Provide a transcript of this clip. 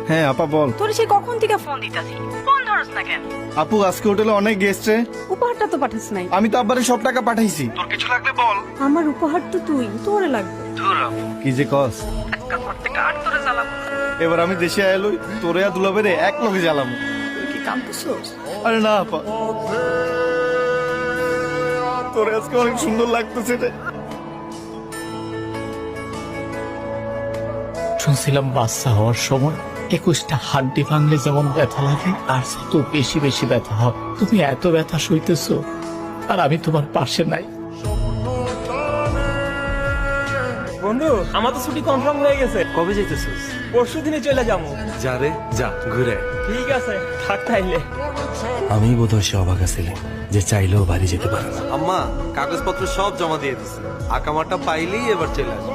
হ্যাঁ আপা বল। তোর সে কখন থেকে ফোন দিতাছি, ফোন ধরস না কেন? আপু আজকে হোটেলে অনেক গেস্ট রে। উপহারটা তো পাঠাস নাই। আমি তো আব্বারে সব টাকা পাঠাইছি। তোর কিছু লাগলে বল। আমার উপহার তো তুই, তোরে লাগবে। কি যে কস, একটা করতে কাট তোরে জ্বালাবো। এবার আমি দেশে আইলই তোরে আর দুলাবেরে এক লগে জ্বালাম। তুই কি কাঁদতেছস? আরে না আপা, তোরে আজকে অনেক সুন্দর লাগতেছে রে। শুনছিলাম বাচ্চা হওয়ার সময় 21টা হাড্ডি ভাঙলে যেমন ব্যথা লাগে তার তো বেশি বেশি ব্যথা হয়। তুমি এত ব্যথা সইতেছো আর আমি তোমার পাশে নাই। বন্ধু, আমার তো ছুটি কনফার্ম হয়ে গেছে। কবে যাইতেছিস? পরশু দিনে চলে যাবো। যা রে যা, ঘুরে আয়। ঠিক আছে, থাক তাইলে। আমি বোধহয় সে অবাক ছিলাম যে চাইলেও বাড়ি যেতে পারে না। আম্মা কাগজপত্র সব জমা দিয়ে দিছে, আকামাটা পাইলেই এবার চলে আসবে।